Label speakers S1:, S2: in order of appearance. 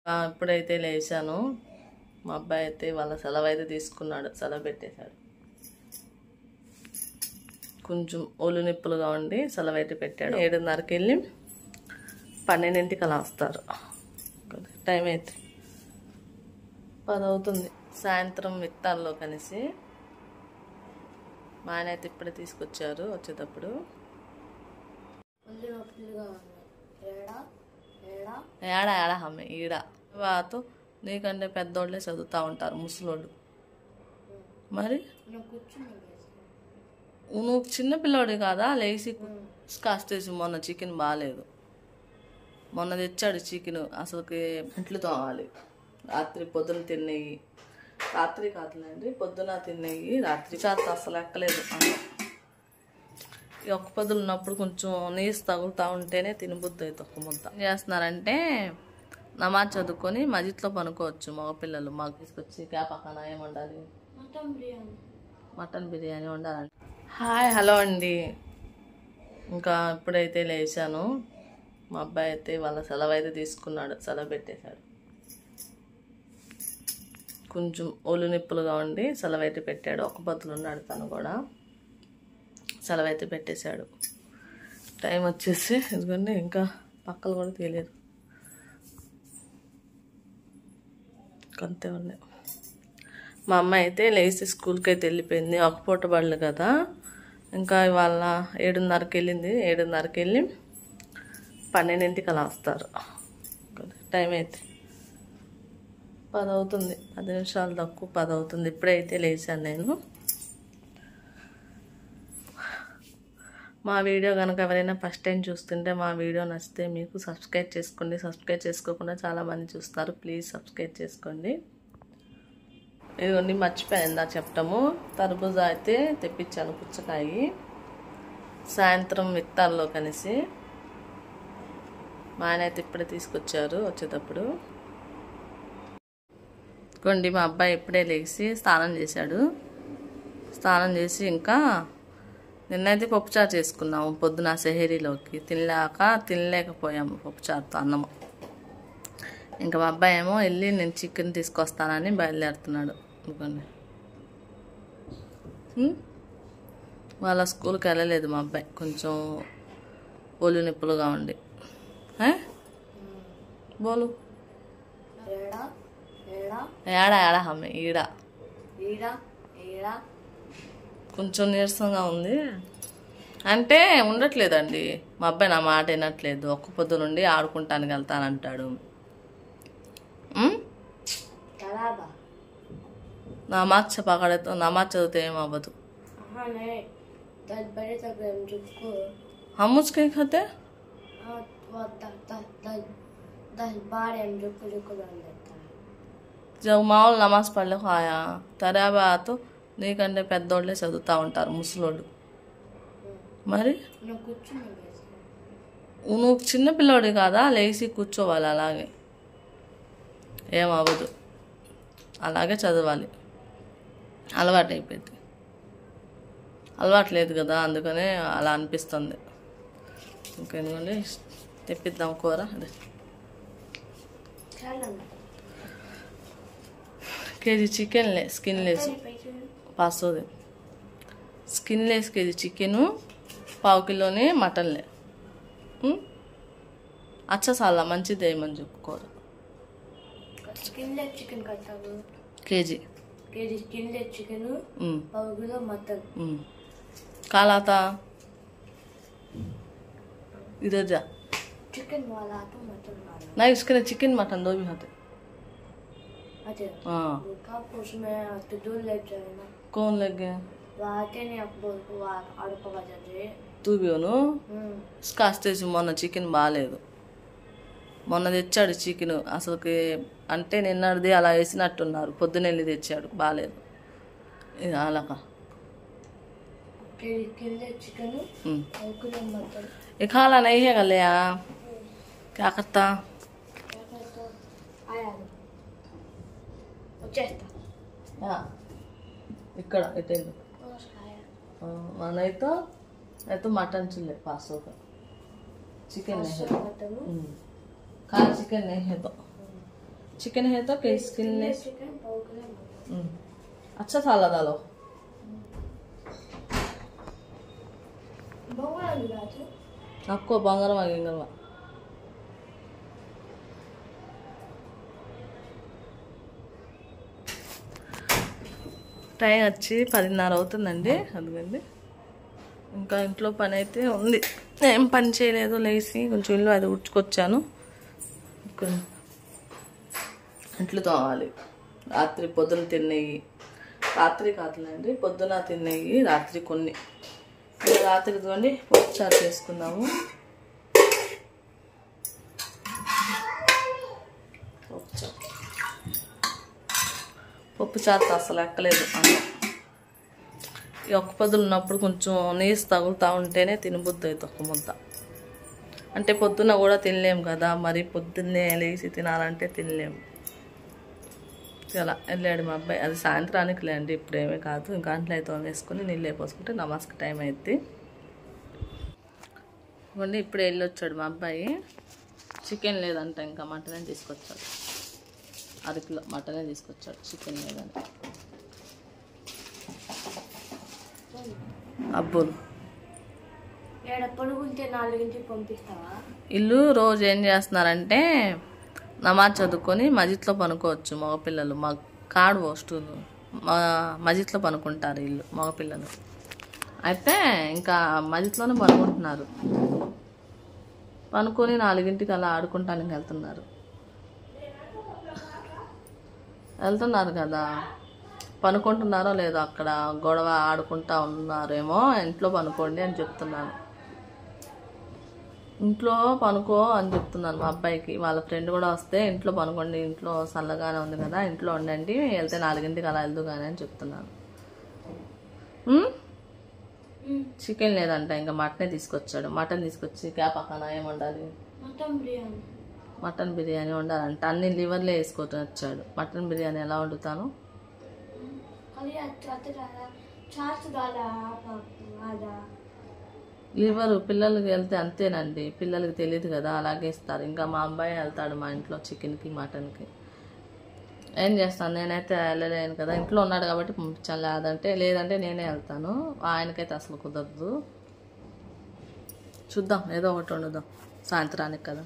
S1: ఇప్పుడైతే లేచాను. మా అబ్బాయి అయితే వాళ్ళ సెలవు అయితే తీసుకున్నాడు, సెలవు పెట్టేశాడు. కొంచెం ఒళ్ళు నిప్పులుగా ఉండి సెలవు అయితే పెట్టాడు. 7:30కి వెళ్ళి 12ంటికి అలా వస్తారు. టైం అయితే 10 అవుతుంది. సాయంత్రం విత్తాల్లో కలిసి మా ఆయన అయితే ఇప్పుడే తీసుకొచ్చారు. వచ్చేటప్పుడు ఏడా అమ్మ ఈడ వాతో నీకంటే పెద్దోళ్ళే చదువుతూ ఉంటారు, ముసలోళ్ళు. మరి నువ్వు చిన్నపిల్లోడి కాదా, లేచి కాస్టేసి మొన్న చికెన్ బాగాలేదు. మొన్న తెచ్చాడు చికెన్, అసలుకి ఇంట్లో తోవాలి. రాత్రి పొద్దున తిన్నాయి, రాత్రి కాదులేండి పొద్దున తిన్నాయి, రాత్రి కాదు అసలు ఎక్కలేదు. ఈ ఒక్క పొద్దులు ఉన్నప్పుడు కొంచెం నీసు తగులుతూ ఉంటేనే తినబుద్ధి అవుతుంది. ఒక్క ముద్ద ఏం చేస్తున్నారంటే నమాజ్ చదువుకొని మజిద్లో పనుకోవచ్చు మగపిల్లలు. మాకు తీసుకొచ్చి పక్కన ఏం వండాలి, మటన్ బిర్యానీ వండాలండి. హాయ్ హలో అండి. ఇంకా ఇప్పుడైతే లేచాను. మా అబ్బాయి అయితే వాళ్ళ సెలవు అయితే తీసుకున్నాడు, సెలవు పెట్టేశాడు. కొంచెం ఒళ్ళు నిప్పులుగా ఉండి సెలవు అయితే పెట్టాడు. ఒక్క పొద్దులు ఉన్నాడు, తను కూడా సెలవు అయితే పెట్టేశాడు. టైం వచ్చేసి ఎందుకంటే ఇంకా పక్కలు కూడా తెలియదు, అంతే ఉన్నాయి. మా అమ్మాయి అయితే లేచి స్కూల్కి అయితే వెళ్ళిపోయింది. ఒక పూట బళ్ళు కదా, ఇంకా ఇవాళ 7:30కి వెళ్ళింది. 7:30కి వెళ్ళి 12ంటికి అలా వస్తారు. టైం అయితే 10 అవుతుంది, 10 నిమిషాలు తక్కువ 10 అవుతుంది. ఇప్పుడైతే లేచాను నేను. మా వీడియో కనుక ఎవరైనా ఫస్ట్ టైం చూస్తుంటే మా వీడియో నచ్చితే మీకు సబ్స్క్రైబ్ చేసుకోండి. సబ్స్క్రైబ్ చేసుకోకుండా చాలామంది చూస్తారు, ప్లీజ్ సబ్స్క్రైబ్ చేసుకోండి. ఇదిగోండి మర్చిపోయిందా చెప్పటము, తర్బూజా అయితే తెప్పించాను, పుచ్చకాయ. సాయంత్రం విత్తాల్లో కలిసి మా ఆయన అయితే ఇప్పుడే తీసుకొచ్చారు. వచ్చేటప్పుడు ఇదిగోండి మా అబ్బాయి ఇప్పుడే లేచి స్నానం చేశాడు. స్నానం చేసి ఇంకా నిన్నైతే పప్పుచారు చేసుకున్నాము పొద్దున సెహరీలోకి. తినలేకపోయాము పప్పుచారుతో అన్నము. ఇంకా మా అబ్బాయి ఏమో వెళ్ళి నేను చికెన్ తీసుకొస్తానని బయలుదేరుతున్నాడు. అనుకోండి వాళ్ళ స్కూల్కి వెళ్ళలేదు మా అబ్బాయి, కొంచెం ఒళ్ళు నిప్పులుగా ఉండి. బోలు ఏడా అమ్మ ఈడ కొంచెం నీరసంగా ఉంది అంటే ఉండట్లేదండి. మా అబ్బాయి నా మాట వినట్లేదు. ఒక్క పొద్దు నుండి ఆడుకుంటానికి వెళ్తానంటాడు. నమాజ్ చదివితే ఏం అవ్వదు. हम उसके खाते जब మామూలు నమాజ్ పడలే హాయా తరాబాతో నీకంటే పెద్దోళ్ళే చదువుతూ ఉంటారు, ముసలోళ్ళు. మరి నువ్వు చిన్నపిల్లోడి కాదా, లేచి కూర్చోవాలి. అలాగే ఏమవ్వదు, అలాగే చదవాలి. అలవాటు అయిపోయింది, అలవాటు లేదు కదా, అందుకనే అలా అనిపిస్తుంది. ఇంకెందుకంటే తెప్పిద్దాం కూర. అదే కేజీ చికెన్ స్కిన్ లేసు పాసోది స్కిన్ లేస్ కేజీ చికెను, 1/2 కిలోని మటన్లే. అచ్చసాల మంచిది ఏమని చెప్పుకోరు. కేజీ काला था इधर जा चिकन वाला तो मटन वाला नहीं, उसके लिए चिकन मटन दो भी होते। अच्छा हाँ उसमें तो 2 लग जाए ना। कौन लग गया वाटे नहीं आप बोल को आड़ पका जाते तू भी हो नो కాస్టేజ్ మొన్న చికెన్ బాగాలేదు. మొన్న తెచ్చాడు చికెన్, అసలుకి అంటే నిన్నటిది అలా వేసినట్టున్నారు. పొద్దునెళ్ళి తెచ్చాడు, బాగాలేదు. ఇది అలాగా ये खाना नहीं है गलिया क्या करता ఇక్కడ ఎటెండు नहीं तो मटन चूल्हे 500 का चिकन नहीं है, खाली चिकन नहीं है तो चिकन है तो स्किनलेस। अच्छा था लगा लो। आपको बंगारम आगेंगे టైం వచ్చి 10:30 అవుతుందండి. అందుకండి ఇంకా ఇంట్లో పని అయితే ఉంది. ఏం పని చేయలేదు, లేచి కొంచెం ఇల్లు అది ఉడ్చుకొచ్చాను. ఇంట్లో తోమాలి. రాత్రి పొద్దున తిన్నవి, రాత్రి కాదులేండి పొద్దున తిన్నవి రాత్రి కొన్ని. రాత్రి తోండి పప్పుచారు చేసుకుందాము. పప్పుచారు అసలు ఎక్కలేదు అన్నం. ఈ ఒక్క పొద్దులు ఉన్నప్పుడు కొంచెం నీసు తగులుతూ ఉంటేనే తినబుద్ది అవుతుంది ఒక ముద్ద. అంటే పొద్దున్న కూడా తినలేము కదా, మరి పొద్దున్నే లేచి తినాలంటే తినలేము. ఇలా వెళ్ళాడు మా అబ్బాయి. అది సాయంత్రానికి లేండి, ఇప్పుడేమీ కాదు. ఇంకా అంట్లో అయితే వేసుకొని నీళ్ళు పోసుకుంటే నమాజ్కి టైం అవుతుంది. ఇవ్వండి ఇప్పుడే వెళ్ళొచ్చాడు మా అబ్బాయి. చికెన్ లేదంట, ఇంకా మటనే తీసుకొచ్చాడు. 1/2 కిలో మటనే తీసుకొచ్చాడు, చికెన్ లేదని. అబ్బులు ఇల్లు రోజు ఏం చేస్తున్నారంటే నమాజ్ చదువుకొని మజిద్లో పనుకోవచ్చు మగపిల్లలు. మా కాడు వస్తువులు మజిద్లో పనుకుంటారు ఇల్లు మగపిల్లలు. అయితే ఇంకా మజిద్లోనే పనుకుంటున్నారు. పనుకొని 4ంటికి అలా ఆడుకుంటానికి వెళ్తున్నారు కదా. పనుకుంటున్నారో లేదో అక్కడ గొడవ ఆడుకుంటా ఉన్నారేమో. ఇంట్లో పనుకోండి అని చెప్తున్నాను. ఇంట్లో పనుకో అని చెప్తున్నాను మా అబ్బాయికి. వాళ్ళ ఫ్రెండ్ కూడా వస్తే ఇంట్లో పనుకోండి, ఇంట్లో చల్లగానే ఉంది కదా, ఇంట్లో ఉండండి, వెళ్తే 4ంటికి అలా వెళ్దు కానీ అని చెప్తున్నాను. చికెన్ లేదంట, ఇంకా మటనే తీసుకొచ్చాడు. మటన్ తీసుకొచ్చి పక్కన ఏం వండాలి? మటన్ బిర్యానీ వండాలంట. అన్ని లివర్లే వేసుకొని వచ్చాడు. మటన్ బిర్యానీ ఎలా వండుతాను? లివర్ పిల్లలకి వెళ్తే అంతేనండి, పిల్లలకి తెలియదు కదా, అలాగే ఇస్తారు. ఇంకా మా అబ్బాయి వెళ్తాడు మా ఇంట్లో చికెన్కి మటన్కి. ఏం చేస్తాను, నేనైతే వెళ్ళలేను కదా, ఇంట్లో ఉన్నాడు కాబట్టి పంపించాను. లేదంటే నేనే వెళ్తాను. ఆయనకైతే అసలు కుదరదు. చూద్దాం, ఏదో ఒకటి వండుదాం సాయంత్రానికి కదా.